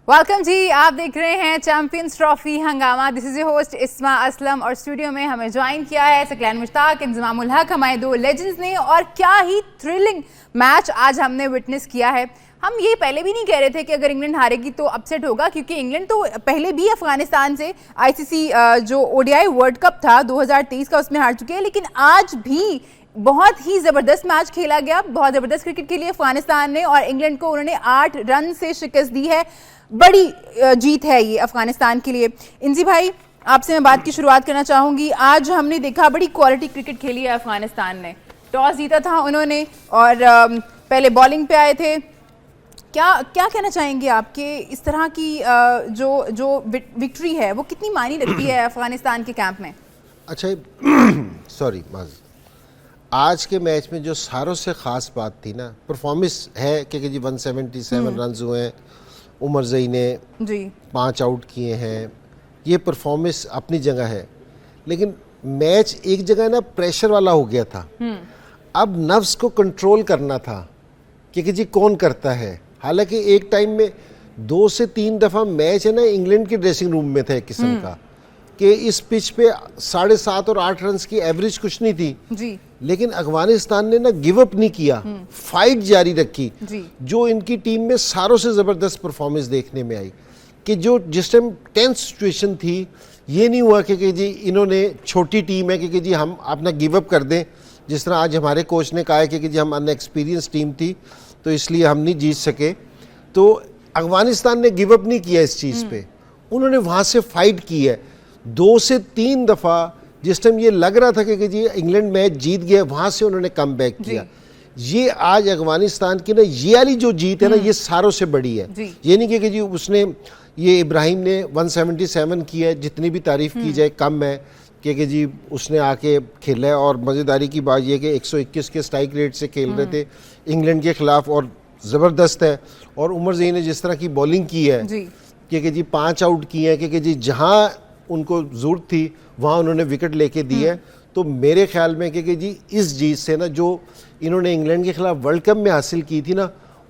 Welcome जी, आप देख रहे हैं चैंपियंस ट्रॉफी हंगामा। दिस इज योर होस्ट इस्मा असलम और स्टूडियो में हमें ज्वाइन किया है सकलैन मुश्ताक, इंजमामुल हक, हमारे दो लेजेंड्स ने। और क्या ही थ्रिलिंग मैच आज हमने विटनेस किया है। हम ये पहले भी नहीं कह रहे थे कि अगर इंग्लैंड हारेगी तो अपसेट होगा, क्योंकि इंग्लैंड तो पहले भी अफगानिस्तान से आईसीसी जो ओडीआई वर्ल्ड कप था 2023 का उसमें हार चुके हैं। लेकिन आज भी बहुत ही ज़बरदस्त मैच खेला गया, बहुत ज़बरदस्त क्रिकेट के लिए अफगानिस्तान ने, और इंग्लैंड को उन्होंने 8 रन से शिकस्त दी है। बड़ी जीत है ये अफगानिस्तान के लिए। इंजी भाई, आपसे मैं बात की शुरुआत करना चाहूँगी। आज हमने देखा बड़ी क्वालिटी क्रिकेट खेली है अफगानिस्तान ने। टॉस जीता था उन्होंने और पहले बॉलिंग पे आए थे। क्या क्या कहना चाहेंगे आपके इस तरह की जो विक्ट्री है वो कितनी मायने रखती है अफगानिस्तान के कैंप में? अच्छा, सॉरी आज के मैच में जो सारों से ख़ास बात थी ना, परफॉर्मेंस है कि जी 177 रन हुए हैं, उमर ज़ई ने जी 5 आउट किए हैं, ये परफॉर्मेंस अपनी जगह है। लेकिन मैच एक जगह ना प्रेशर वाला हो गया था। अब नफ्स को कंट्रोल करना था कि जी कौन करता है। हालांकि एक टाइम में 2 से 3 दफ़ा मैच है ना इंग्लैंड के ड्रेसिंग रूम में था एक किस्म का कि इस पिच पे 7.5 और 8 रन की एवरेज कुछ नहीं थी जी। लेकिन अफगानिस्तान ने ना गिव अप नहीं किया, फाइट जारी रखी जी। जो इनकी टीम में सारों से ज़बरदस्त परफॉर्मेंस देखने में आई कि जो जिस टाइम टेंस सिचुएशन थी, ये नहीं हुआ कि जी इन्होंने छोटी टीम है कि जी हम अपना गिव अप कर दें। जिस तरह आज हमारे कोच ने कहा है कि जी हम अनएक्सपीरियंस टीम थी तो इसलिए हम नहीं जीत सके। तो अफगानिस्तान ने गिव अप नहीं किया इस चीज़ पे, उन्होंने वहाँ से फाइट की है 2 से 3 दफ़ा। जिस टाइम ये लग रहा था कि जी इंग्लैंड मैच जीत गया, वहाँ से उन्होंने कम बैक किया। ये आज अफगानिस्तान की ना ये वाली जो जीत है ना, ये सारों से बड़ी है। ये नहीं कि जी उसने ये इब्राहिम ने 177 किया है, जितनी भी तारीफ़ की जाए कम है कि जी उसने आके खेला है। और मज़ेदारी की बात यह कि 121 के स्ट्राइक रेट से खेल रहे थे इंग्लैंड के ख़िलाफ़ और ज़बरदस्त है। और उमर ज़ई ने जिस तरह की बॉलिंग की है कि जी 5 आउट किए हैं कि जी जहाँ उनको ज़रूरत थी वहाँ उन्होंने विकेट लेके दी है। तो मेरे ख्याल में कि जी इस जीत से ना जो इन्होंने इंग्लैंड के खिलाफ वर्ल्ड कप में हासिल की थी ना,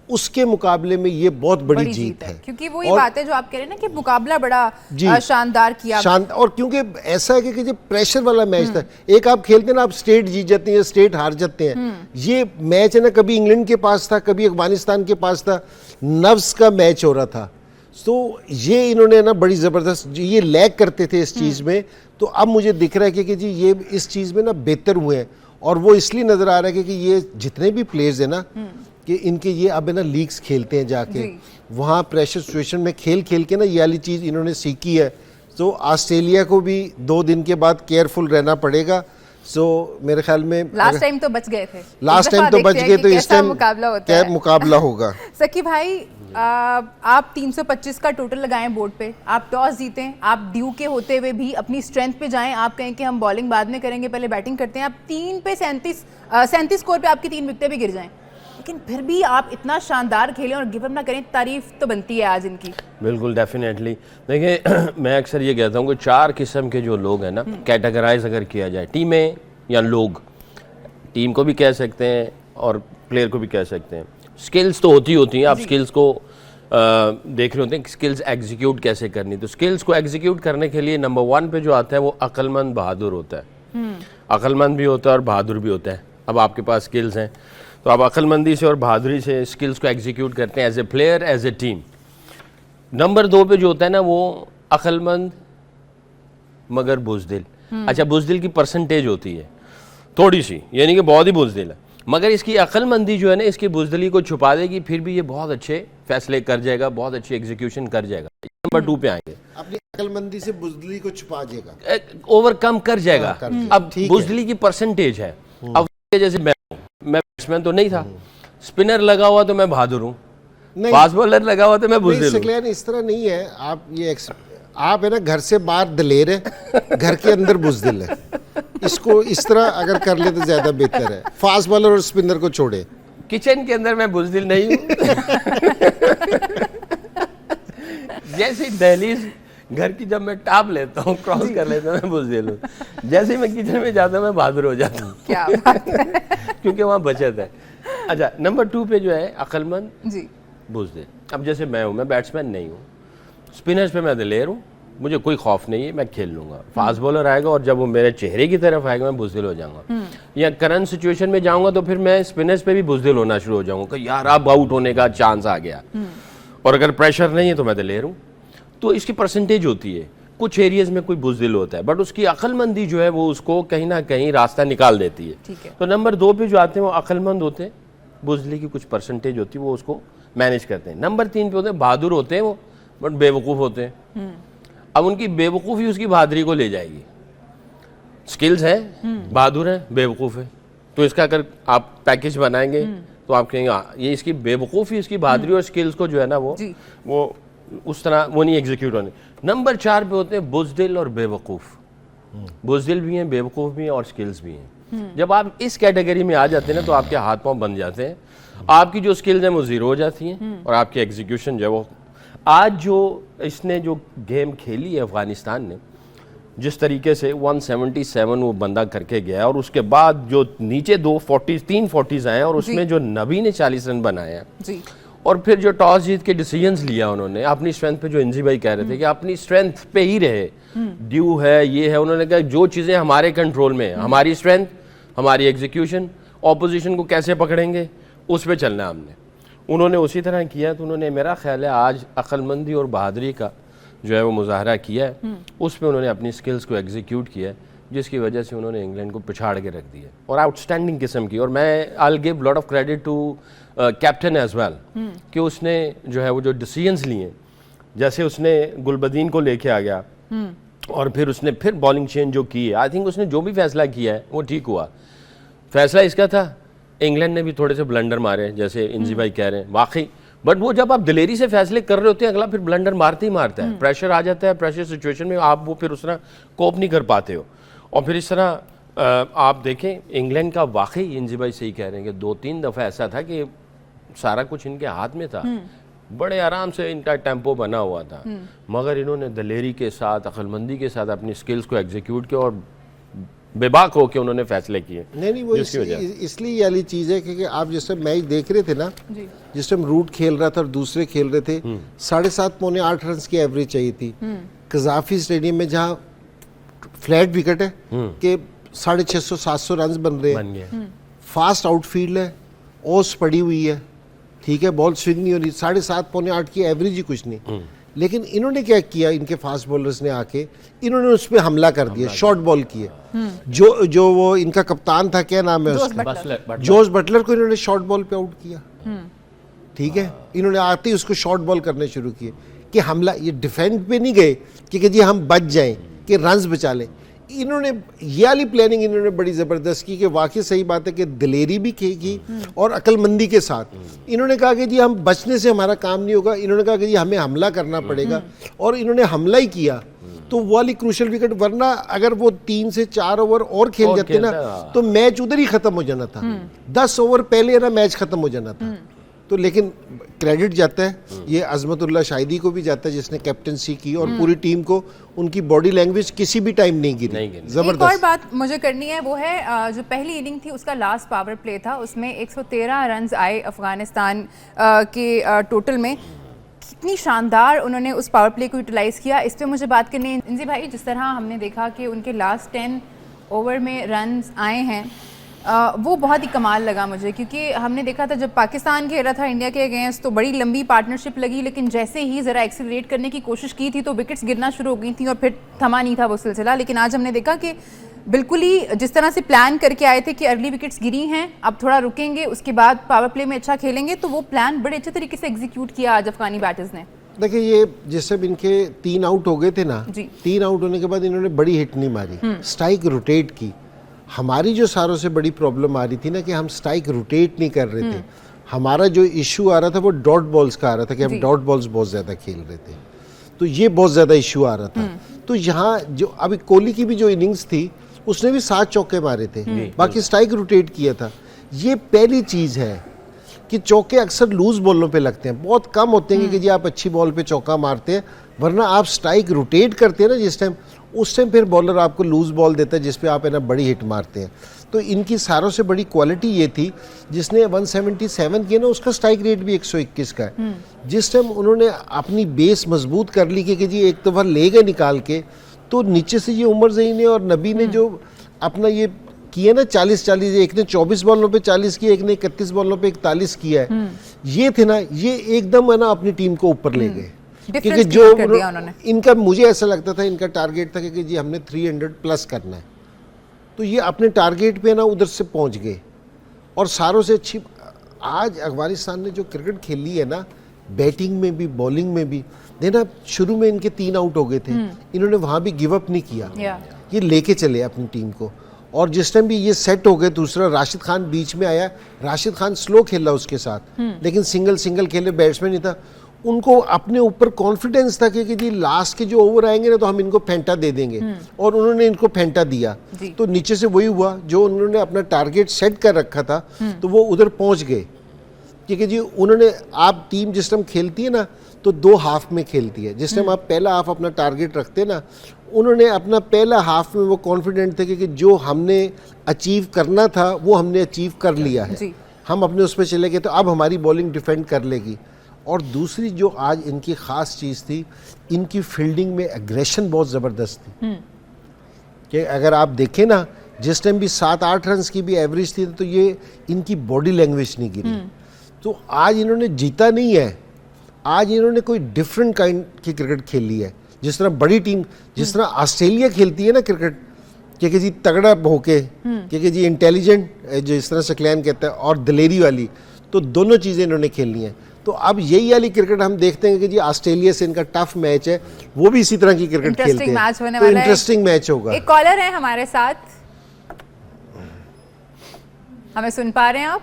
उसके मुकाबले में ये बहुत बड़ी जीत है। क्योंकि वो ये बात है जो आप कह रहे हैं ना कि मुकाबला बड़ा शानदार किया। और क्योंकि ऐसा है कि प्रेशर वाला मैच था। एक आप खेलते हैं ना, आप स्टेट जीत जाते हैं, स्टेट हार जाते हैं। ये मैच है ना, कभी इंग्लैंड के पास था, कभी अफगानिस्तान के पास था, नफ्स का मैच हो रहा था। तो ये इन्होंने ना बड़ी ज़बरदस्त ये लैग करते थे इस चीज़ में। तो अब मुझे दिख रहा है कि जी ये इस चीज़ में ना बेहतर हुए हैं। और वो इसलिए नज़र आ रहा है कि ये जितने भी प्लेयर्स हैं ना कि इनके ये अब है ना लीग्स खेलते हैं जाके, वहाँ प्रेशर सिचुएशन में खेल के ना ये वाली चीज़ इन्होंने सीखी है। तो ऑस्ट्रेलिया को भी 2 दिन के बाद केयरफुल रहना पड़ेगा। मेरे ख्याल में लास्ट टाइम तो बच गए थे, लास्ट टाइम तो बच गए, तो इस टाइम क्या मुकाबला होगा। सकी भाई, आप 325 का टोटल लगाएं बोर्ड पे, आप टॉस जीतें, आप ड्यू के होते हुए भी अपनी स्ट्रेंथ पे जाएं, आप कहें कि हम बॉलिंग बाद में करेंगे, पहले बैटिंग करते हैं, आप 3 पे 37 स्कोर पे आपकी 3 विकेटें भी गिर जाएं, लेकिन फिर भी आप इतना शानदार खेलें और गिव अप ना करें, तारीफ तो बनती है आज इनकी। बिल्कुल, डेफिनेटली। देखिए मैं अक्सर ये कहता हूँ कि 4 किस्म के जो लोग हैं ना, कैटेगराइज अगर किया जाए, टीमें या लोग, टीम को भी कह सकते हैं और प्लेयर को भी कह सकते हैं। स्किल्स तो होती हैं, आप स्किल्स को देख रहे होते हैं, स्किल्स एग्जीक्यूट कैसे करनी। तो स्किल्स को एग्जीक्यूट करने के लिए नंबर 1 पे जो आता है वो अक्लमंद बहादुर होता है। अक्लमंद भी होता है और बहादुर भी होता है। अब आपके पास स्किल्स हैं तो आप अक्लमंदी से और बहादुरी से स्किल्स को एग्जीक्यूट करते हैं as a player, as a team. Number 2 पे जो होता है ना वो अक्लमंद मगर बुज़दिल। अच्छा, बुज़दिल की परसेंटेज होती है थोड़ी सी, यानी कि बहुत ही बुज़दिल है, मगर इसकी अक्लमंदी जो है ना इसकी बुज़दिली को छुपा देगी, फिर भी ये बहुत अच्छे फैसले कर जाएगा, बहुत अच्छी एग्जीक्यूशन कर जाएगा। नंबर 2 पे आएंगे, अपनी अक्लमंदी से बुज़दिली को छुपा जाएगा, ओवरकम कर जाएगा। अब बुज़दिली की परसेंटेज है। अब जैसे मैं बैट्समैन तो नहीं था, स्पिनर लगा हुआ तो मैं बहादुर हूँ, फास्ट बॉलर लगा हुआ तो मैं बुज़दिल हूँ। इस तरह नहीं है। आप है ना घर से बाहर दलेर है, घर के अंदर बुज़दिल है। इसको इस तरह अगर कर ले तो ज्यादा बेहतर है। फास्ट बॉलर और स्पिनर को छोड़े, किचन के अंदर मैं बुज़दिल नहीं हूँ। जैसे दहलीज घर की जब मैं टाप लेता हूँ, क्रॉस कर लेता हूँ, मैं बुज़दिल हूँ। जैसे ही मैं किचन में जाता हूँ मैं बहादुर हो जाता हूँ। क्या बात है। क्योंकि वहाँ बचत है। अच्छा, नंबर 2 पे जो है अक्लमंद बुज़दिल। अब जैसे मैं हूँ, मैं बैट्समैन नहीं हूँ, स्पिनर्स पे मैं दिलेर हूँ, मुझे कोई खौफ नहीं है, मैं खेल लूंगा। फास्ट बॉलर आएगा और जब वो मेरे चेहरे की तरफ आएगा मैं बुज़दिल हो जाऊंगा। या करंट सिचुएशन में जाऊंगा तो फिर मैं स्पिनर्स पे भी बुज़दिल होना शुरू हो जाऊंगा कि यार अब आउट होने का चांस आ गया। और अगर प्रेशर नहीं है तो मैं दिलेर हूँ। तो इसकी परसेंटेज होती है, कुछ एरियाज में कोई बुज़दिल होता है, बट उसकी अक्लमंदी जो है वो उसको कहीं ना कहीं रास्ता निकाल देती है। तो नंबर 2 पे जो आते हैं वो अक्लमंद होते हैं, बुज़दिली की कुछ परसेंटेज होती है, वो उसको मैनेज करते हैं। नंबर 3 पे होते हैं बहादुर होते हैं वो, बट बेवकूफ़ होते हैं। अब उनकी बेवकूफ़ी उसकी बहादुरी को ले जाएगी। स्किल्स है, बहादुर है, बेवकूफ़ है, तो इसका अगर आप पैकेज बनाएंगे तो आप कहेंगे ये इसकी बेवकूफ़ी, इसकी बहादुरी और स्किल्स को जो है ना वो उस तरह वो नहीं एग्जीक्यूट होने। नंबर 4 पे होते हैं बुज़दिल और बेवकूफ़। बुज़दिल भी हैं, बेवकूफ़ भी हैं और स्किल्स भी हैं। जब आप इस कैटेगरी में आ जाते हैं ना तो आपके हाथ पांव बन जाते हैं, आपकी जो स्किल्स हैं वो ज़ीरो हो जाती हैं और आपकी एग्जीक्यूशन जो है वो। आज जो इसने जो गेम खेली है अफ़गानिस्तान ने, जिस तरीके से 177 वो बंदा करके गया और उसके बाद जो नीचे 3 40s आए और उसमें जो नबी ने 40 रन बनाए हैं और फिर जो टॉस जीत के डिसीजंस लिया उन्होंने अपनी स्ट्रेंथ पे, जो इंजी भाई कह रहे थे कि अपनी स्ट्रेंथ पे ही रहे, ड्यू है, ये है, उन्होंने कहा जो चीज़ें हमारे कंट्रोल में है, हमारी स्ट्रेंथ, हमारी एग्जीक्यूशन, ऑपोजिशन को कैसे पकड़ेंगे उस पर चलना हमने। उन्होंने उसी तरह किया। तो उन्होंने, मेरा ख्याल है आज अक्लमंदी और बहादुरी का जो है वो मुजाहरा किया है, उस पर उन्होंने अपनी स्किल्स को एग्जीक्यूट किया है, जिसकी वजह से उन्होंने इंग्लैंड को पिछाड़ के रख दिया और आउटस्टैंडिंग किस्म की। और मैं I will give lot of credit to captain as well कि उसने जो है वो जो डिसीजंस लिए, जैसे उसने गुलबदीन को लेके आ गया और फिर उसने फिर बॉलिंग चेंज जो की है, आई थिंक उसने जो भी फैसला किया है वो ठीक हुआ। फैसला इसका था, इंग्लैंड ने भी थोड़े से ब्लंडर मारे जैसे इंजी भाई कह रहे हैं, वाकई, बट वो जब आप दिलेरी से फैसले कर रहे होते हैं अगला फिर ब्लंडर मारते ही मारता है, प्रेशर आ जाता है, प्रेशर सिचुएशन में आप वो फिर उस तरह कोप नहीं कर पाते हो। और फिर इस तरह आप देखें इंग्लैंड का, वाकई इंजी भाई सही कह रहे हैं कि 2-3 दफ़ा ऐसा था कि सारा कुछ इनके हाथ में था, बड़े आराम से इनका टेम्पो बना हुआ था, मगर इन्होंने दिलेरी के साथ, अक्लमंदी के साथ अपनी स्किल्स को एग्जीक्यूट किया और बेबाक होकर उन्होंने फैसले किए। नहीं वो इसलिए ये वाली चीज़ है कि आप जिस टाइम मैच देख रहे थे ना, जिस टाइम रूट खेल रहा था और दूसरे खेल रहे थे, 7.5 पौने 8 रन की एवरेज चाहिए थी। कजाफी स्टेडियम में जहाँ फ्लैट विकेट है कि 650-700 रन बन रहे हैं, फास्ट आउटफील्ड है, ओस पड़ी हुई है, ठीक है, बॉल स्विंग नहीं हो रही, 7.5 पौने 8 की एवरेज ही कुछ नहीं। लेकिन इन्होंने क्या किया, इनके फास्ट बॉलर्स ने आके इन्होंने उस पर हमला कर दिया, शॉर्ट बॉल किए। जो वो इनका कप्तान था, क्या नाम है उसका, जोस बटलर को इन्होंने शॉर्ट बॉल पे आउट किया, ठीक है। इन्होंने आते ही उसको शॉर्ट बॉल करने शुरू किए कि हमला, ये डिफेंड पे नहीं गए कि जी हम बच जाएं, कि रन्स बचा लें। इन्होंने ये वाली प्लानिंग इन्होंने बड़ी ज़बरदस्त की कि वाकई सही बात है कि दिलेरी भी की और अक्लमंदी के साथ इन्होंने कहा कि जी हम बचने से हमारा काम नहीं होगा, इन्होंने कहा कि जी हमें हमला करना पड़ेगा और इन्होंने हमला ही किया। तो वो वाली क्रूशल विकेट, वरना अगर वो 3 से 4 ओवर और खेल जाते ना तो मैच उधर ही खत्म हो जाना था, 10 ओवर पहले ना मैच खत्म हो जाना था। तो लेकिन क्रेडिट जाता है ये अजमतुल्लाह शाहिदी को भी जाता है जिसने कैप्टनसी की और पूरी टीम को, उनकी बॉडी लैंग्वेज किसी भी टाइम नहीं गिरी, जबरदस्त। एक और बात मुझे करनी है, वो है जो पहली इनिंग थी उसका लास्ट पावर प्ले था, उसमें 113 रन आए अफगानिस्तान के टोटल में। कितनी शानदार उन्होंने उस पावर प्ले को यूटिलाइज़ किया, इस पर मुझे बात करनी है। इंजी भाई, जिस तरह हमने देखा कि उनके लास्ट 10 ओवर में रन आए हैं, वो बहुत ही कमाल लगा मुझे, क्योंकि हमने देखा था जब पाकिस्तान खेल रहा था इंडिया के अगेंस्ट तो बड़ी लंबी पार्टनरशिप लगी, लेकिन जैसे ही ज़रा एक्सीलरेट करने की कोशिश की थी तो विकेट्स गिरना शुरू हो गई थी और फिर थमा नहीं था वो सिलसिला। लेकिन आज हमने देखा कि बिल्कुल ही जिस तरह से प्लान करके आए थे कि अर्ली विकेट्स गिरी हैं, अब थोड़ा रुकेंगे, उसके बाद पावर प्ले में अच्छा खेलेंगे, तो वो प्लान बड़े अच्छे तरीके से एग्जीक्यूट किया आज अफगानी बैटर्स ने। देखिए ये जैसे इनके 3 आउट हो गए थे ना, 3 आउट होने के बाद इन्होंने बड़ी हिट नहीं मारी, स्ट्राइक रोटेट की। हमारी जो सारों से बड़ी प्रॉब्लम आ रही थी ना कि हम स्ट्राइक रोटेट नहीं कर रहे थे, हमारा जो इशू आ रहा था वो डॉट बॉल्स का आ रहा था कि हम डॉट बॉल्स बहुत ज़्यादा खेल रहे थे, तो ये बहुत ज़्यादा इशू आ रहा था। तो यहाँ जो अभी कोहली की भी जो इनिंग्स थी उसने भी 7 चौके मारे थे, बाकी स्ट्राइक रोटेट किया था। ये पहली चीज़ है कि चौके अक्सर लूज बॉलों पे लगते हैं, बहुत कम होते हैं कि जी आप अच्छी बॉल पे चौका मारते हैं, वरना आप स्ट्राइक रोटेट करते हैं ना जिस टाइम, उस टाइम फिर बॉलर आपको लूज बॉल देता है जिस पे आप है ना बड़ी हिट मारते हैं। तो इनकी सारों से बड़ी क्वालिटी ये थी, जिसने 177 किया ना उसका स्ट्राइक रेट भी 121 का है। जिस टाइम उन्होंने अपनी बेस मजबूत कर ली कि जी एक दफ़ा ले गए निकाल के, तो नीचे से ये उमर ज़ई ने और नबी ने जो अपना ये किया ना 40-40, एक ने 24 बॉलों पे 40 किया, एक ने 31 बॉलों पे 41 किया है, ये थे ना, ये एकदम है ना अपनी टीम को ऊपर ले गए। क्योंकि जो इनका, मुझे ऐसा लगता था इनका टारगेट था कि जी हमने 300 प्लस करना है, तो ये अपने टारगेट पे ना उधर से पहुंच गए। और सारों से अच्छी आज अफगानिस्तान ने जो क्रिकेट खेली है ना, बैटिंग में भी बॉलिंग में भी, देखना शुरू में इनके 3 आउट हो गए थे, इन्होंने वहां भी गिव अप नहीं किया, ये लेके चले अपनी टीम को। और जिस टाइम भी ये सेट हो गए, दूसरा राशिद खान बीच में आया, राशिद खान स्लो खेला उसके साथ, लेकिन सिंगल खेले, बैट्समैन ही था, उनको अपने ऊपर कॉन्फिडेंस था कि जी लास्ट के जो ओवर आएंगे ना तो हम इनको फेंटा दे देंगे, और उन्होंने इनको फेंटा दिया। तो नीचे से वही हुआ जो उन्होंने अपना टारगेट सेट कर रखा था, तो वो उधर पहुंच गए। क्योंकि जी उन्होंने, आप टीम जिस टाइम खेलती है ना तो 2 हाफ में खेलती है, जिस टाइम आप पहला हाफ अपना टारगेट रखते हैं ना, उन्होंने अपना पहला हाफ में वो कॉन्फिडेंट थे कि जो हमने अचीव करना था वो हमने अचीव कर लिया है, हम अपने उस पर चले गए, तो अब हमारी बॉलिंग डिफेंड कर लेगी। और दूसरी जो आज इनकी ख़ास चीज़ थी, इनकी फील्डिंग में एग्रेशन बहुत ज़बरदस्त थी। कि अगर आप देखें ना, जिस टाइम भी 7-8 रन की भी एवरेज थी, तो ये इनकी बॉडी लैंग्वेज नहीं गिरी। तो आज इन्होंने जीता नहीं है, आज इन्होंने कोई डिफरेंट काइंड की क्रिकेट खेली है। जिस तरह बड़ी टीम, जिस तरह ऑस्ट्रेलिया खेलती है ना क्रिकेट, क्योंकि जी तगड़ा होके, क्योंकि जी इंटेलिजेंट, जो इस तरह सकलैन कहता है, और दिलेरी वाली, तो दोनों चीज़ें इन्होंने खेलनी है। तो अब यही वाली क्रिकेट हम देखते हैं कि जी ऑस्ट्रेलिया से इनका टफ मैच है, वो भी इसी तरह की क्रिकेट खेलते हैं, मैच होने तो वाला है, इंटरेस्टिंग मैच होगा। एक कॉलर है हमारे साथ, हमें सुन पा रहे हैं आप?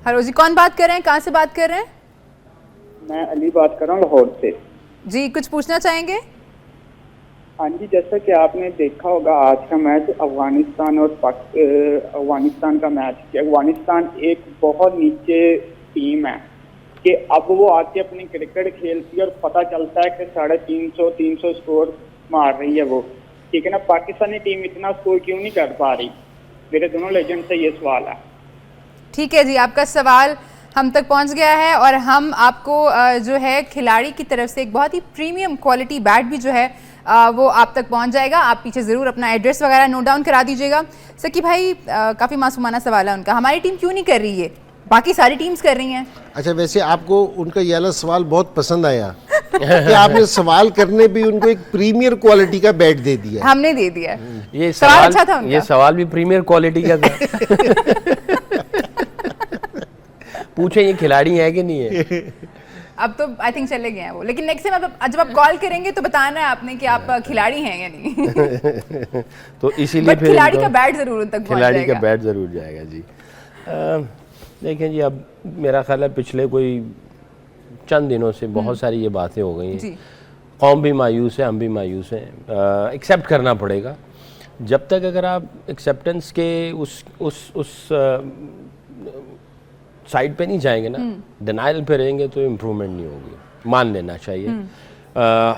हेलो जी, कौन बात कर रहे हैं, कहाँ से बात कर रहे हैं? मैं अली बात कर रहा हूँ लाहौर से। जी, कुछ पूछना चाहेंगे? हाँ जी, जैसा कि आपने देखा होगा आज का मैच अफगानिस्तान और अफगानिस्तान का मैच, कि अफगानिस्तान एक बहुत नीचे टीम है, कि अब वो आके अपनी क्रिकेट खेलती है और पता चलता है कि 350 स्कोर मार रही है वो, ठीक है ना। पाकिस्तानी टीम इतना स्कोर क्यों नहीं कर पा रही? मेरे दोनों लेजेंड से ये सवाल है। ठीक है जी, आपका सवाल हम तक पहुंच गया है, और हम आपको जो है खिलाड़ी की तरफ से एक बहुत ही प्रीमियम क्वालिटी बैट भी जो है वो आप तक पहुंच जाएगा। आप पीछे ज़रूर अपना एड्रेस वगैरह नोट डाउन करा दीजिएगा। सकी भाई, काफ़ी मासूमाना सवाल है उनका, हमारी टीम क्यों नहीं कर रही है, बाकी सारी टीम्स कर रही हैं। अच्छा, वैसे आपको उनका ये वाला सवाल बहुत पसंद आया कि आपने सवाल करने भी उनको एक प्रीमियर क्वालिटी का बैट दे दिया। हमने दे दिया, ये सवाल अच्छा था उनका। ये सवाल भी प्रीमियर क्वालिटी का था। पूछे ये खिलाड़ी है कि नहीं है? अब तो आई थिंक चले गए हैं वो, लेकिन नेक्स्ट टाइम जब आप कॉल करेंगे तो बताना है आपने कि आप खिलाड़ी हैं या नहीं। तो इसीलिए फिर खिलाड़ी का बैट जरूर उन तक पहुंच जाएगा। खिलाड़ी का बैट जरूर जाएगा जी। देखें जी, अब मेरा ख्याल है पिछले कोई चंद दिनों से बहुत सारी ये बातें हो गई हैं, कौम भी मायूस है, हम भी मायूस हैं। एक्सेप्ट करना पड़ेगा। जब तक अगर आप एक्सेप्टेंस के उस साइड पे नहीं जाएंगे ना, डिनाइल पे रहेंगे, तो इम्प्रूवमेंट नहीं होगी। मान लेना चाहिए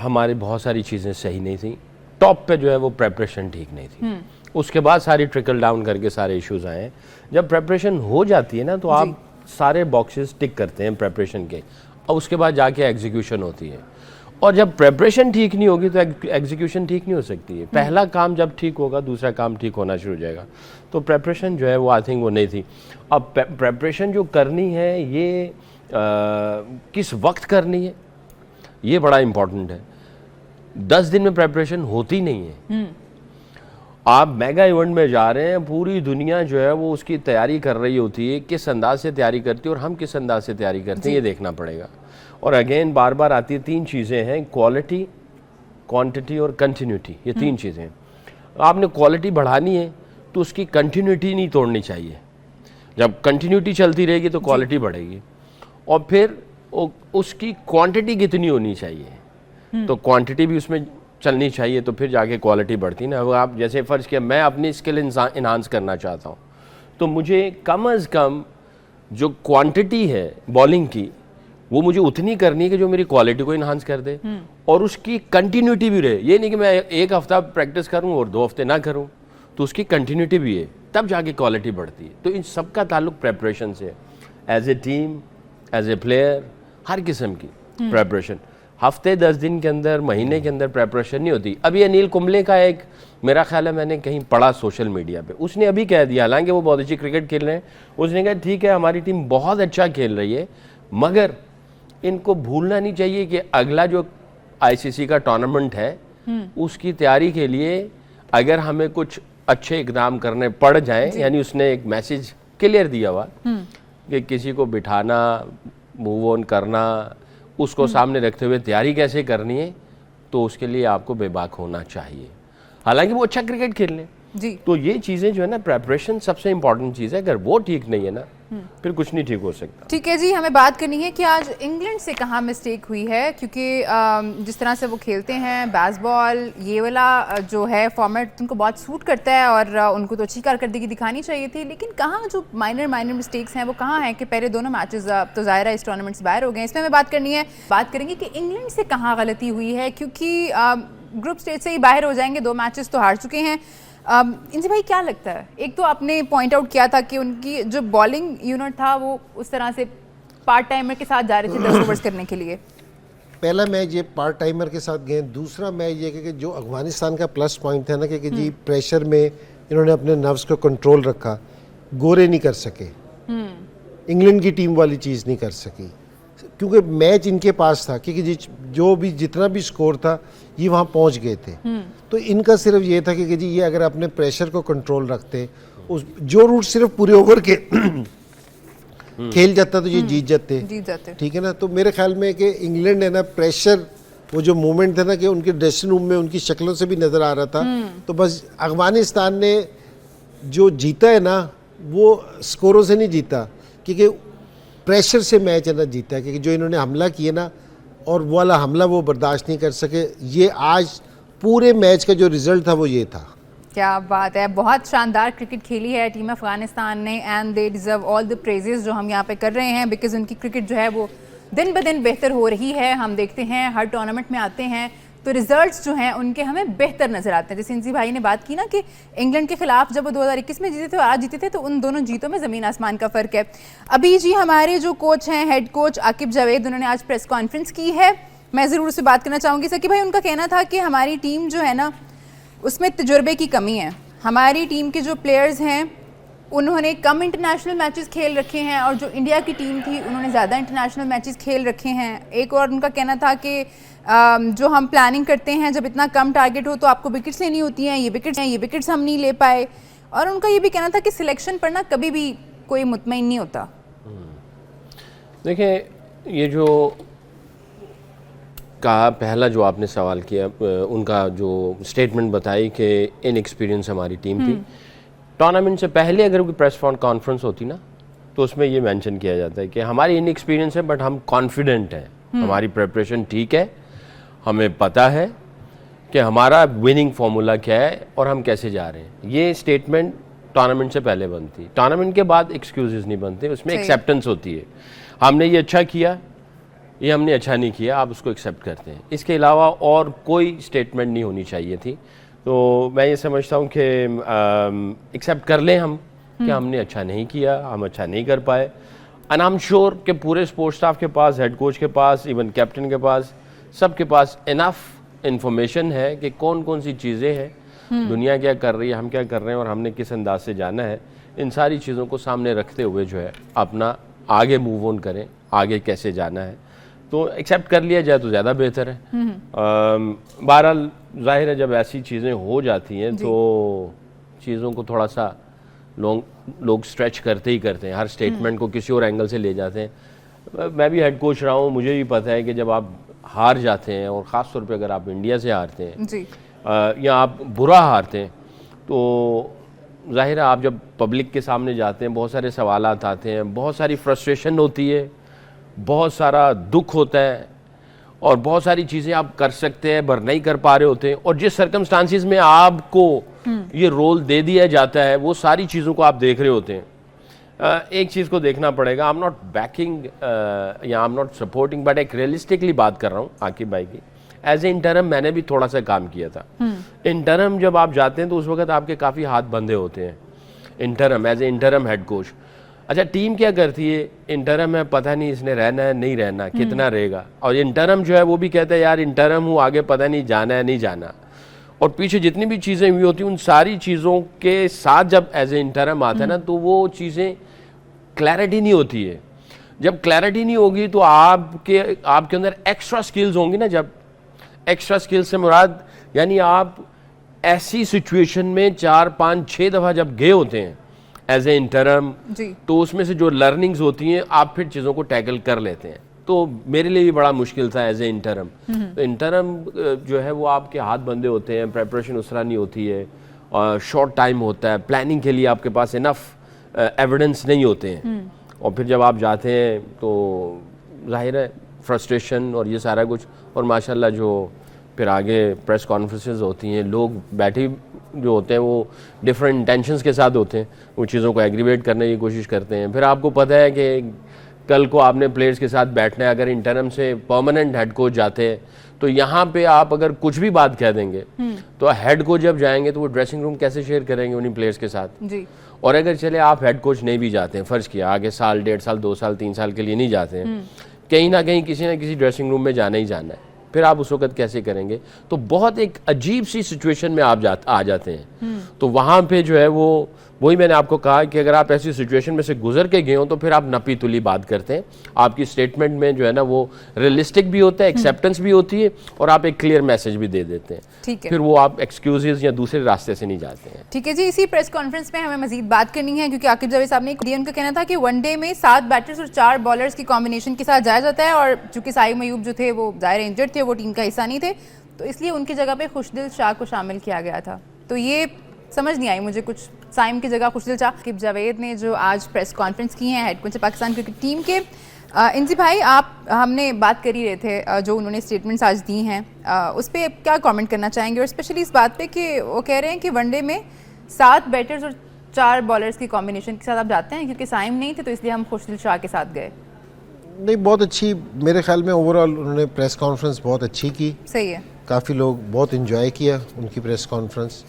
हमारी बहुत सारी चीज़ें सही नहीं थी। टॉप पे जो है वो प्रेपरेशन ठीक नहीं थी, उसके बाद सारी ट्रिकल डाउन करके सारे इश्यूज आए हैं। जब प्रेपरेशन हो जाती है ना, तो आप सारे बॉक्सेस टिक करते हैं प्रेपरेशन के, और उसके बाद जाके एग्जीक्यूशन होती है। और जब प्रेपरेशन ठीक नहीं होगी तो एग्जीक्यूशन ठीक नहीं हो सकती है। पहला काम जब ठीक होगा, दूसरा काम ठीक होना शुरू हो जाएगा। तो प्रेपरेशन जो है वो आई थिंक वो नहीं थी। अब प्रेपरेशन जो करनी है ये किस वक्त करनी है, ये बड़ा इम्पोर्टेंट है। 10 दिन में प्रेपरेशन होती नहीं है। आप मेगा इवेंट में जा रहे हैं, पूरी दुनिया जो है वो उसकी तैयारी कर रही होती है, किस अंदाज से तैयारी करती है और हम किस अंदाज से तैयारी करते हैं, ये देखना पड़ेगा। और अगेन बार बार आती है, 3 चीज़ें हैं, क्वालिटी, क्वांटिटी और कंटिन्यूटी। ये 3 चीज़ें हैं। आपने क्वालिटी बढ़ानी है तो उसकी कंटिन्यूटी नहीं तोड़नी चाहिए। जब कंटिन्यूटी चलती रहेगी तो क्वालिटी बढ़ेगी, और फिर उसकी क्वांटिटी कितनी होनी चाहिए, तो क्वांटिटी भी उसमें चलनी चाहिए, तो फिर जाके क्वालिटी बढ़ती ना। अब आप जैसे फ़र्ज़ किया, मैं अपनी स्किल इन्हांस करना चाहता हूँ, तो मुझे कम अज़ कम जो क्वांटिटी है बॉलिंग की वो मुझे उतनी करनी है कि जो मेरी क्वालिटी को इन्हांस कर दे और उसकी कंटिन्यूटी भी रहे। ये नहीं कि मैं एक हफ्ता प्रैक्टिस करूं और 2 हफ्ते ना करूं, तो उसकी कंटिन्यूटी भी है, तब जाके क्वालिटी बढ़ती है। तो इन सब का ताल्लुक प्रेपरेशन से है, as a team, as a player, हर किस्म की प्रेपरेशन। हफ्ते 10 दिन के अंदर, महीने के अंदर प्रेपरेशन नहीं होती। अभी अनिल कुंबले का एक, मेरा ख्याल है मैंने कहीं पढ़ा सोशल मीडिया पे, उसने अभी कह दिया, हालांकि वो बहुत अच्छी क्रिकेट खेल रहे हैं, उसने कहा ठीक है हमारी टीम बहुत अच्छा खेल रही है, मगर इनको भूलना नहीं चाहिए कि अगला जो आईसीसी का टूर्नामेंट है उसकी तैयारी के लिए अगर हमें कुछ अच्छे इकदाम करने पड़ जाएं, यानी उसने एक मैसेज क्लियर दिया हुआ कि किसी को बिठाना, मूव ऑन करना, उसको सामने रखते हुए तैयारी कैसे करनी है, तो उसके लिए आपको बेबाक होना चाहिए। हालांकि वो अच्छा क्रिकेट खेल लें जी। तो ये चीज़ें जो है ना, प्रेपरेशन सबसे इंपॉर्टेंट चीज़ है। अगर वो ठीक नहीं है ना, फिर कुछ नहीं ठीक हो सकता। ठीक है जी, हमें बात करनी है कि आज इंग्लैंड से कहाँ मिस्टेक हुई है, क्योंकि जिस तरह से वो खेलते हैं बेसबॉल, ये वाला जो है फॉर्मेट उनको बहुत सूट करता है और उनको तो अच्छी कारकर्दगी दिखानी चाहिए थी, लेकिन कहाँ जो माइनर मिस्टेक्स हैं वो कहाँ हैं कि पहले दोनों मैचेस तो ज़ाहिर है इस टूर्नामेंट से बाहर हो गए। इसमें हमें बात करनी है, बात करेंगे कि इंग्लैंड से कहाँ गलती हुई है, क्योंकि ग्रुप स्टेज से ही बाहर हो जाएंगे, 2 मैचेस तो हार चुके हैं। इनसे भाई क्या लगता है, एक तो आपने पॉइंट आउट किया था कि उनकी जो बॉलिंग यूनिट था वो उस तरह से पार्ट टाइमर के साथ जा रहे थे 10 ओवर्स करने के लिए। पहला मैच ये पार्ट टाइमर के साथ गए। दूसरा मैच ये कि जो अफगानिस्तान का प्लस पॉइंट है ना कि जी प्रेशर में इन्होंने अपने नर्व्स को कंट्रोल रखा, गोरे नहीं कर सके, इंग्लैंड की टीम वाली चीज़ नहीं कर सकी, क्योंकि मैच इनके पास था, क्योंकि जो भी जितना भी स्कोर था ये वहाँ पहुँच गए थे। तो इनका सिर्फ ये था कि जी ये अगर अपने प्रेशर को कंट्रोल रखते, उस जो रूट सिर्फ पूरे ओवर के खेल जाता तो ये जीत जाते, ठीक है ना। तो मेरे ख्याल में कि इंग्लैंड है ना, प्रेशर, वो जो मूवमेंट था ना कि उनके ड्रेसिंग रूम में उनकी शक्लों से भी नज़र आ रहा था। तो बस अफगानिस्तान ने जो जीता है ना वो स्कोरों से नहीं जीता, क्योंकि प्रेशर से मैच है ना जीता है, क्योंकि जो इन्होंने हमला किया ना और वो वाला हमला वो बर्दाश्त नहीं कर सके। ये आज पूरे मैच का जो रिजल्ट था वो ये था। क्या बात है, बहुत शानदार क्रिकेट खेली है टीम अफगानिस्तान ने and they deserve all the praises जो हम यहाँ पे कर रहे हैं, बिकॉज उनकी क्रिकेट जो है वो दिन ब दिन बेहतर हो रही है। हम देखते हैं हर टूर्नामेंट में आते हैं तो रिजल्ट्स जो हैं उनके हमें बेहतर नजर आते हैं। जैसे इंसी भाई ने बात की ना कि इंग्लैंड के खिलाफ जब वो 2021 में जीते थे और आज जीते थे, तो उन दोनों जीतों में ज़मीन आसमान का फ़र्क है। अभी जी हमारे जो कोच हैं, हेड कोच आकिब जावेद, उन्होंने आज प्रेस कॉन्फ्रेंस की है। मैं ज़रूर उससे बात करना चाहूँगी सर कि भाई उनका कहना था कि हमारी टीम जो है ना उसमें तजुर्बे की कमी है। हमारी टीम के जो प्लेयर्स हैं उन्होंने कम इंटरनेशनल मैचेस खेल रखे हैं और जो इंडिया की टीम थी उन्होंने ज़्यादा इंटरनेशनल मैचेस खेल रखे हैं। एक और उनका कहना था कि जो हम प्लानिंग करते हैं, जब इतना कम टारगेट हो तो आपको विकेट्स लेनी होती हैं, ये विकेट्स हम नहीं ले पाए। और उनका ये भी कहना था कि सिलेक्शन पर ना कभी भी कोई मुतमईन नहीं होता। देखिए, ये जो कहा पहला जो आपने सवाल किया, उनका जो स्टेटमेंट बताई कि इनएक्सपीरियंस हमारी टीम थी। टूर्नामेंट से पहले अगर कोई प्रेस कॉन्फ्रेंस होती ना तो उसमें ये मेंशन किया जाता है कि हमारी इनएक्सपीरियंस है बट हम कॉन्फिडेंट हैं, हमारी प्रिपरेशन ठीक है, हमें पता है कि हमारा विनिंग फार्मूला क्या है और हम कैसे जा रहे हैं। ये स्टेटमेंट टूर्नामेंट से पहले बनती है। टूर्नामेंट के बाद एक्सक्यूजेस नहीं बनते, उसमें एक्सेप्टेंस होती है। हमने ये अच्छा किया, ये हमने अच्छा नहीं किया, आप उसको एक्सेप्ट करते हैं। इसके अलावा और कोई स्टेटमेंट नहीं होनी चाहिए थी। तो मैं ये समझता हूँ कि एक्सेप्ट कर लें हम कि हमने अच्छा नहीं किया, हम अच्छा नहीं कर पाए। एंड आई एम श्योर कि पूरे स्पोर्ट्स स्टाफ के पास, हेड कोच के पास, इवन कैप्टन के पास, सबके पास इनफ इंफॉर्मेशन है कि कौन कौन सी चीज़ें हैं, दुनिया क्या कर रही है, हम क्या कर रहे हैं और हमने किस अंदाज से जाना है। इन सारी चीज़ों को सामने रखते हुए जो है अपना आगे मूव ऑन करें, आगे कैसे जाना है। तो एक्सेप्ट कर लिया जाए तो ज़्यादा बेहतर है। बहरहाल जाहिर है जब ऐसी चीज़ें हो जाती हैं तो चीज़ों को थोड़ा सा लोग स्ट्रेच करते ही करते हैं, हर स्टेटमेंट को किसी और एंगल से ले जाते हैं। मैं भी हेड कोच रहा हूँ, मुझे भी पता है कि जब आप हार जाते हैं और ख़ास तौर पे अगर आप इंडिया से हारते हैं जी, या आप बुरा हारते हैं, तो जाहिर है आप जब पब्लिक के सामने जाते हैं बहुत सारे सवालात आते हैं, बहुत सारी फ्रस्ट्रेशन होती है, बहुत सारा दुख होता है और बहुत सारी चीज़ें आप कर सकते हैं पर नहीं कर पा रहे होते हैं। और जिस सर्कमस्टांसिस में आपको ये रोल दे दिया जाता है वो सारी चीज़ों को आप देख रहे होते हैं। एक चीज़ को देखना पड़ेगा, आई एम नॉट बैकिंग या I am not supporting, but एक रियलिस्टिकली बात कर रहा हूँ आकिब भाई की। एज ए इंटरम मैंने भी थोड़ा सा काम किया था। इंटरम जब आप जाते हैं तो उस वक्त आपके काफ़ी हाथ बंधे होते हैं, interim as a interim head coach. अच्छा, टीम क्या करती है, इंटरम है, पता नहीं इसने रहना है नहीं रहना, कितना रहेगा, और इंटरम जो है वो भी कहता है यार इंटरम हूँ, आगे पता नहीं जाना है नहीं जाना, और पीछे जितनी भी चीज़ें हुई होती हैं उन सारी चीज़ों के साथ जब एज ए इंटरम आता है ना, तो वो चीज़ें क्लैरिटी नहीं होती है। जब क्लैरिटी नहीं होगी तो आपके अंदर एक्स्ट्रा स्किल्स होंगी ना, जब एक्स्ट्रा स्किल्स से मुराद यानी आप ऐसी सिचुएशन में 4, 5, 6 दफ़ा जब गए होते हैं एज ए इंटरम, तो उसमें से जो लर्निंग्स होती हैं आप फिर चीज़ों को टैकल कर लेते हैं। तो मेरे लिए भी बड़ा मुश्किल था एज ए इंटरम। तो इंटरम जो है वो आपके हाथ बंधे होते हैं, प्रेपरेशन उस तरह नहीं होती है, और शॉर्ट टाइम होता है, प्लानिंग के लिए आपके पास इनफ एविडेंस नहीं होते हैं, और फिर जब आप जाते हैं तो जाहिर है फ्रस्ट्रेशन और ये सारा कुछ, और माशाल्लाह जो फिर आगे प्रेस कॉन्फ्रेंसेस होती हैं, लोग बैठे जो होते हैं वो डिफरेंट इंटेंशंस के साथ होते हैं, वो चीज़ों को एग्रीवेट करने की कोशिश करते हैं। फिर आपको पता है कि कल को आपने प्लेयर्स के साथ बैठना है, अगर इंटरम से परमानेंट हेड कोच जाते हैं तो यहाँ पे आप अगर कुछ भी बात कह देंगे तो हेड कोच जब जाएंगे तो वो ड्रेसिंग रूम कैसे शेयर करेंगे उन्हीं प्लेयर्स के साथ जी। और अगर चले आप हेड कोच नहीं भी जाते हैं, फ़र्ज़ किया आगे साल, 1.5 साल, 2 साल, 3 साल के लिए नहीं जाते हैं, कहीं ना कहीं किसी ना किसी ड्रेसिंग रूम में जाना ही जाना है, फिर आप उस वक्त कैसे करेंगे? तो बहुत एक अजीब सी सिचुएशन में आप आ जाते हैं। तो वहाँ पे जो है वो वही मैंने आपको कहा कि अगर आप ऐसी सिचुएशन में से गुजर के गए हो तो फिर आप नपी तुली बात करते हैं, आपकी स्टेटमेंट में जो है ना वो रियलिस्टिक भी होता है, एक्सेप्टेंस भी होती है, और आप एक क्लियर मैसेज भी दे देते हैं। ठीक है, फिर वो आप एक्सक्यूजेज या दूसरे रास्ते से नहीं जाते हैं। ठीक है जी, इसी प्रेस कॉन्फ्रेंस में हमें मजीद बात करनी है, क्योंकि आकिब जावेद साहब ने उनका कहना था कि वनडे में 7 बैटर्स और 4 बॉलर्स की कॉम्बिनेशन के साथ जाया जाता है, और चूंकि साइम अयूब जो थे वो ज़ाहिर इंजर्ड थे, वो टीम का हिस्सा नहीं थे, तो इसलिए उनकी जगह पे खुशदिल शाह को शामिल किया गया था। तो ये समझ नहीं आई मुझे, कुछ साइम की जगह खुशदिल शाह। आकिब जावेद ने जो आज प्रेस कॉन्फ्रेंस की है head coach Pakistan cricket team के, इंजी भाई आप हमने बात कर ही रहे थे, जो उन्होंने स्टेटमेंट्स आज दी हैं उस पर क्या कमेंट करना चाहेंगे, और स्पेशली इस बात पे कि वो कह रहे हैं कि वनडे में 7 बैटर्स और 4 बॉलर्स की कॉम्बिनेशन के साथ आप जाते हैं, क्योंकि साइम नहीं थे तो इसलिए हम खुशदिल शाह के साथ गए। नहीं, बहुत अच्छी, मेरे ख्याल में ओवरऑल उन्होंने प्रेस कॉन्फ्रेंस बहुत अच्छी की। सही है, काफ़ी लोग बहुत इन्जॉय किया उनकी प्रेस कॉन्फ्रेंस,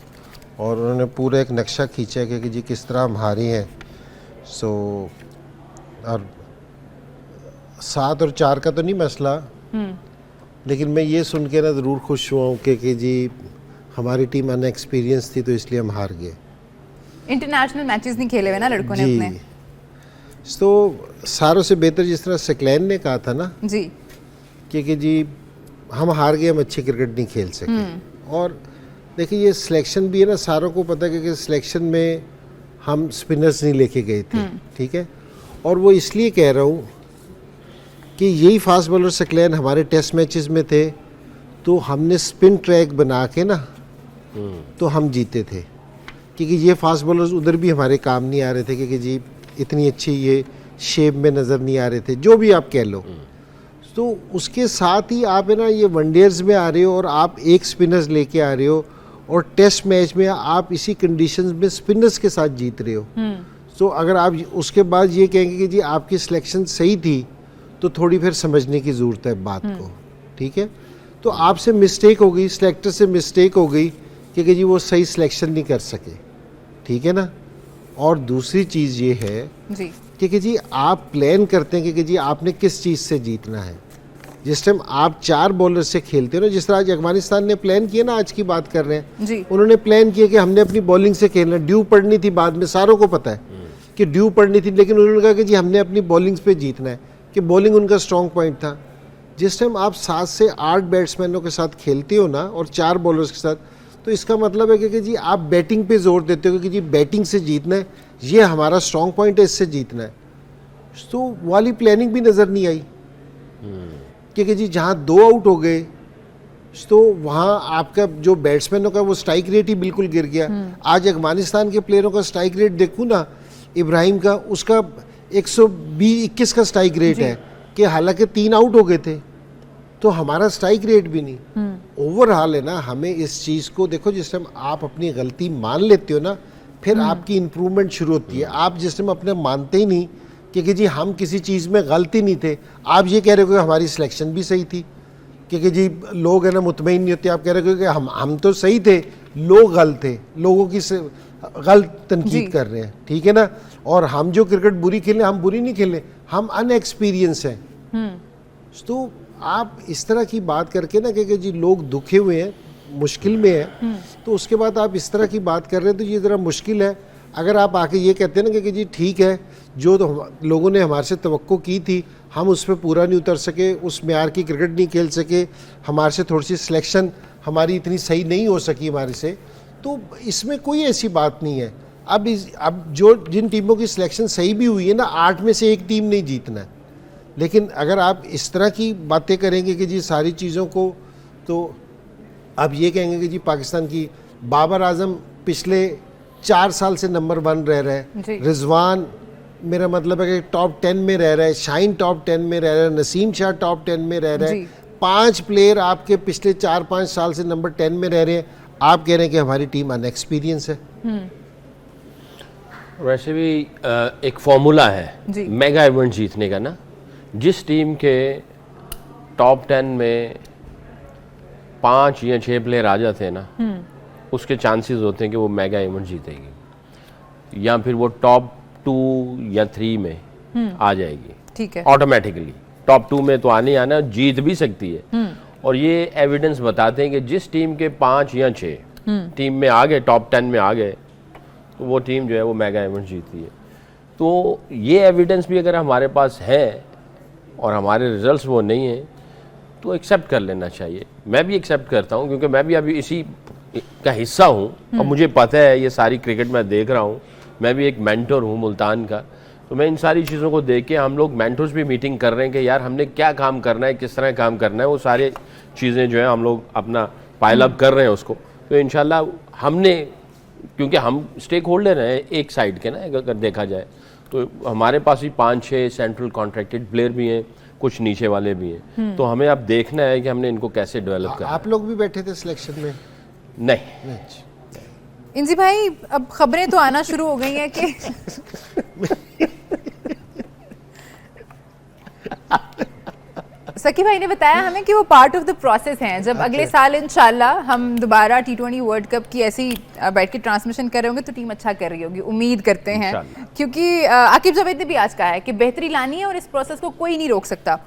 और उन्होंने पूरा एक नक्शा खींचा कि जी किस तरह हम हारी हैं। और 7 और 4 का तो नहीं मसला, लेकिन मैं ये सुन के ना ज़रूर खुश हुआ हूँ कि जी हमारी टीम अनएक्सपीरियंस थी तो इसलिए हम हार गए। इंटरनेशनल मैचेस नहीं खेले हुए ना लड़कों ने अपने, तो सारों से बेहतर जिस तरह सकलैन ने कहा था ना जी कि जी हम हार गए, हम अच्छी क्रिकेट नहीं खेल सके। और देखिए ये सिलेक्शन भी है ना, सारों को पता है कि सिलेक्शन में हम स्पिनर्स नहीं लेके गए थे, ठीक है, और वो इसलिए कह रहा हूँ कि यही फास्ट बॉलर सकलैन हमारे टेस्ट मैचेस में थे, तो हमने स्पिन ट्रैक बना के ना तो हम जीते थे, क्योंकि ये फास्ट बॉलर्स उधर भी हमारे काम नहीं आ रहे थे, क्योंकि जी इतनी अच्छी ये शेप में नज़र नहीं आ रहे थे, जो भी आप कह लो। तो उसके साथ ही आप है ना ये वनडेयर्स में आ रहे हो और आप एक स्पिनर्स लेके आ रहे हो, और टेस्ट मैच में आप इसी कंडीशंस में स्पिनर्स के साथ जीत रहे हो। तो अगर आप उसके बाद ये कहेंगे कि जी आपकी सिलेक्शन सही थी, तो थोड़ी फिर समझने की ज़रूरत है बात को, ठीक है। तो आपसे मिस्टेक हो गई, सिलेक्टर से मिस्टेक हो गई कि जी वो सही सिलेक्शन नहीं कर सके, ठीक है ना। और दूसरी चीज़ ये है कि जी आप प्लान करते हैं कि जी आपने किस चीज़ से जीतना है। जिस टाइम आप 4 बॉलर से खेलते हो ना, जिस तरह आज अफगानिस्तान ने प्लान किया ना, आज की बात कर रहे हैं जी, उन्होंने प्लान किया कि हमने अपनी बॉलिंग से खेलना, ड्यू पड़नी थी बाद में, सारों को पता है कि ड्यू पड़नी थी, लेकिन उन्होंने कहा कि जी हमने अपनी बॉलिंग पे जीतना है, कि बॉलिंग उनका स्ट्रॉन्ग पॉइंट था। जिस टाइम आप 7 से 8 बैट्समैनों के साथ खेलते हो ना और 4 बॉलर्स के साथ, तो इसका मतलब है कि जी आप बैटिंग पे जोर देते हो कि जी बैटिंग से जीतना है, ये हमारा स्ट्रॉन्ग पॉइंट है, इससे जीतना है। तो वाली प्लानिंग भी नज़र नहीं आई, क्योंकि जी जहाँ 2 आउट हो गए तो वहाँ आपका जो बैट्समैनों का वो स्ट्राइक रेट ही बिल्कुल गिर गया। आज अफगानिस्तान के प्लेयरों का स्ट्राइक रेट देखूँ ना, इब्राहिम का, उसका 120-21 का स्ट्राइक रेट है, कि हालांकि 3 आउट हो गए थे, तो हमारा स्ट्राइक रेट भी नहीं। ओवरऑल है ना, हमें इस चीज़ को देखो, जिस टाइम आप अपनी गलती मान लेते हो ना, फिर आपकी इम्प्रूवमेंट शुरू होती है। आप जिस टाइम अपने मानते ही नहीं कि जी हम किसी चीज़ में गलती नहीं थे, आप ये कह रहे हो कि हमारी सिलेक्शन भी सही थी, कि जी लोग है ना मुतमईन नहीं होते, आप कह रहे हो कि हम तो सही थे, लोग गलत थे, लोगों की गलत तनकीद कर रहे हैं, ठीक है ना। और हम जो क्रिकेट बुरी खेले, हम बुरी नहीं खेले, हम अनएक्सपीरियंस हैं। तो आप इस तरह की बात करके ना कि जी लोग दुखे हुए हैं, मुश्किल में है, तो उसके बाद आप इस तरह की बात कर रहे हैं तो ये ज़रा मुश्किल है। अगर आप आके ये कहते हैं ना कि जी ठीक है, जो तो लोगों ने हमारे से तवक्को की थी हम उस पर पूरा नहीं उतर सके, उस म्यार की क्रिकेट नहीं खेल सके, हमारे से थोड़ी सी सिलेक्शन हमारी इतनी सही नहीं हो सकी हमारे से, तो इसमें कोई ऐसी बात नहीं है। अब जो जिन टीमों की सिलेक्शन सही भी हुई है ना, 8 में से एक टीम नहीं जीतना है। लेकिन अगर आप इस तरह की बातें करेंगे कि जी सारी चीज़ों को, तो आप ये कहेंगे कि जी पाकिस्तान की बाबर आजम पिछले 4 साल से नंबर 1 रह रहा है, रिजवान मेरा मतलब है कि टॉप 10 में रह रहा है, शाहीन टॉप 10 में रह रहा है, नसीम शाह टॉप 10 में रह रहा है, 5 प्लेयर आपके पिछले 4-5 साल से नंबर 10 में रह रहे हैं, आप कह रहे हैं कि हमारी टीम अनएक्सपीरियंस है। वैसे भी एक फॉर्मूला है मेगा इवेंट जीतने का ना, जिस टीम के टॉप 10 में 5 या 6 प्लेयर आ जाते हैं ना, उसके चांसेस होते हैं कि वो मेगा इवेंट जीतेगी, या फिर वो टॉप 2 या 3 में आ जाएगी, ठीक है, ऑटोमेटिकली। टॉप 2 में तो आने आना जीत भी सकती है। और ये एविडेंस बताते हैं कि जिस टीम के 5 या 6 टीम में आ गए, टॉप 10 में आ गए, तो वो टीम जो है वो मेगा इवेंट जीतती है। तो ये एविडेंस भी अगर हमारे पास है और हमारे रिजल्ट्स वो नहीं हैं, तो एक्सेप्ट कर लेना चाहिए। मैं भी एक्सेप्ट करता हूँ, क्योंकि मैं भी अभी इसी का हिस्सा हूँ और मुझे पता है ये सारी क्रिकेट मैं देख रहा हूँ। मैं भी एक मेंटर हूँ मुल्तान का, तो मैं इन सारी चीज़ों को देख के, हम लोग मेंटर्स भी मीटिंग कर रहे हैं कि यार हमने क्या काम करना है, किस तरह काम करना है, वो सारी चीज़ें जो है हम लोग अपना पाइल अप कर रहे हैं उसको। तो इंशाल्लाह हमने, क्योंकि हम स्टेक होल्डर हैं एक साइड के ना, अगर देखा जाए तो हमारे पास भी 5-6 सेंट्रल कॉन्ट्रैक्टेड प्लेयर भी हैं, कुछ नीचे वाले भी हैं, तो हमें अब देखना है कि हमने इनको कैसे डेवलप करना। आप लोग भी बैठे थे सिलेक्शन में? नहीं। इंजी भाई, अब खबरें तो आना शुरू हो गई हैं कि सकी भाई ने बताया हमें कि वो पार्ट ऑफ द प्रोसेस हैं। जब अगले साल इंशाल्लाह हम दोबारा T20 वर्ल्ड कप की ऐसी बैठ के ट्रांसमिशन कर रहे होंगे तो टीम अच्छा कर रही होगी, उम्मीद करते हैं, क्योंकि आकिब जावेद ने भी आज कहा है कि बेहतरी लानी है और इस प्रोसेस को कोई नहीं रोक सकता।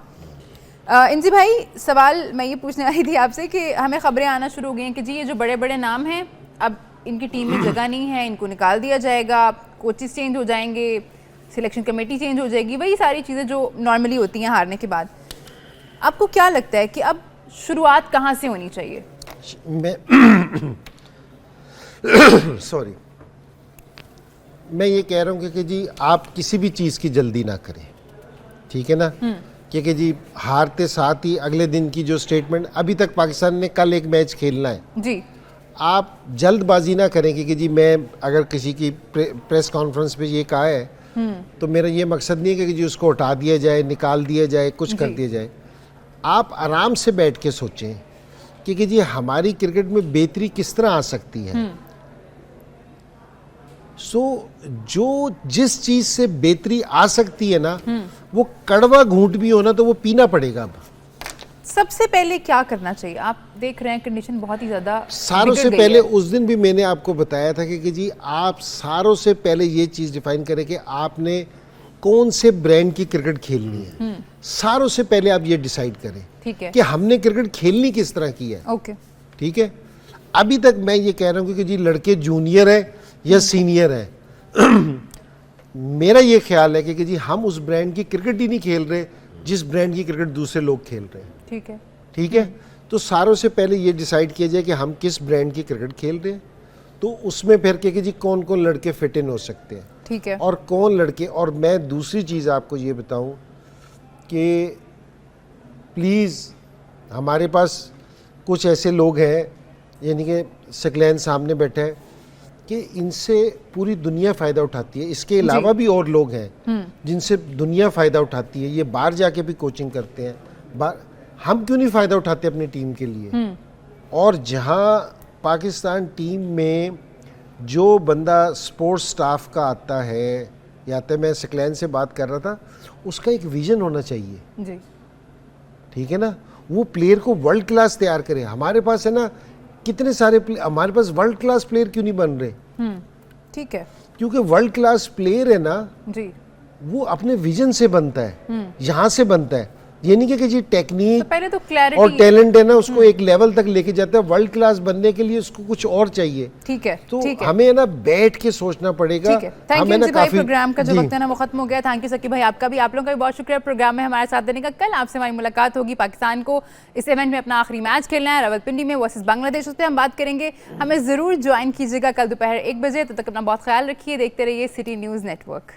इंजी भाई, सवाल मैं ये पूछने आई थी आपसे कि हमें खबरें आना शुरू हो गई हैं कि जी ये जो बड़े बड़े नाम हैं, अब इनकी टीम में जगह नहीं है, इनको निकाल दिया जाएगा, कोचेस चेंज हो जाएंगे, सिलेक्शन कमेटी चेंज हो जाएगी, वही सारी चीज़ें जो नॉर्मली होती हैं हारने के बाद। आपको क्या लगता है कि अब शुरुआत कहाँ से होनी चाहिए? सॉरी, मैं ये कह रहा हूँ कि जी आप किसी भी चीज़ की जल्दी ना करें, ठीक है ना, क्योंकि जी हारते साथ ही अगले दिन की जो स्टेटमेंट, अभी तक पाकिस्तान ने कल एक मैच खेलना है जी, आप जल्दबाजी ना करें कि जी मैं अगर किसी की प्रेस कॉन्फ्रेंस पे ये कहा है तो मेरा ये मकसद नहीं है कि जी उसको हटा दिया जाए, निकाल दिया जाए, कुछ कर दिया जाए। आप आराम से बैठ के सोचें कि जी हमारी क्रिकेट में बेहतरी किस तरह आ सकती है। जो जिस चीज से बेहतरी आ सकती है ना, वो कड़वा घूंट भी हो ना तो वो पीना पड़ेगा। अब सबसे पहले क्या करना चाहिए? आप देख रहे हैं कंडीशन बहुत ही ज्यादा सारों से पहले, उस दिन भी मैंने आपको बताया था कि जी आप सारों से पहले ये चीज डिफाइन करें कि आपने कौन से ब्रांड की क्रिकेट खेलनी है। सारों से पहले आप ये डिसाइड करें, ठीक है, कि हमने क्रिकेट खेलनी किस तरह की है। ओके, ठीक है। अभी तक मैं ये कह रहा हूँ कि जी लड़के जूनियर है या सीनियर है, मेरा ये ख्याल है कि जी हम उस ब्रांड की क्रिकेट ही नहीं खेल रहे जिस ब्रांड की क्रिकेट दूसरे लोग खेल रहे हैं। ठीक है, ठीक है। तो सारों से पहले ये डिसाइड किया जाए कि हम किस ब्रांड की क्रिकेट खेल रहे हैं, तो उसमें फिर कि जी कौन कौन लड़के फिट इन हो सकते हैं, ठीक है, और कौन लड़के। और मैं दूसरी चीज़ आपको ये बताऊं कि प्लीज़ हमारे पास कुछ ऐसे लोग हैं, यानी कि सकलैन सामने बैठे हैं, कि इनसे पूरी दुनिया फ़ायदा उठाती है। इसके अलावा भी और लोग हैं जिनसे दुनिया फ़ायदा उठाती है, ये बाहर जाके भी कोचिंग करते हैं। हम क्यों नहीं फ़ायदा उठाते अपनी टीम के लिए? और जहाँ पाकिस्तान टीम में जो बंदा स्पोर्ट्स स्टाफ का आता है या तो मैं सकलैन से बात कर रहा था, उसका एक विजन होना चाहिए, जी ठीक है ना। वो प्लेयर को वर्ल्ड क्लास तैयार करे। हमारे पास है ना कितने सारे हमारे पास वर्ल्ड क्लास प्लेयर क्यों नहीं बन रहे? ठीक है, क्योंकि वर्ल्ड क्लास प्लेयर है ना जी वो अपने विजन से बनता है, यहाँ से बनता है। ये नहीं कि जी तो टेक्निक पहले तो क्लैरिटी और टैलेंट है ना उसको एक लेवल तक लेके जाता है। वर्ल्ड क्लास बनने के लिए उसको कुछ और चाहिए। ठीक है, तो ठीक है, हमें है ना बैठ के सोचना पड़ेगा। ठीक है। थैंक हमें यू ना जी भाई, काफी प्रोग्राम का जो जी। वक्त है ना वो खत्म हो गया। थैंक यू सकी भाई, आपका भी, आप लोगों का भी बहुत शुक्रिया प्रोग्राम में हमारे साथ देने का। कल आपसे हमारी मुलाकात होगी। पाकिस्तान को इस इवेंट में अपना आखिरी मैच खेलना है रावलपिंडी में वर्सेस बांग्लादेश, उस पर हम बात करेंगे। हमें जरूर ज्वाइन कीजिएगा कल दोपहर 1 बजे। तब तक अपना बहुत ख्याल रखिए, देखते रहिए सिटी न्यूज़ नेटवर्क।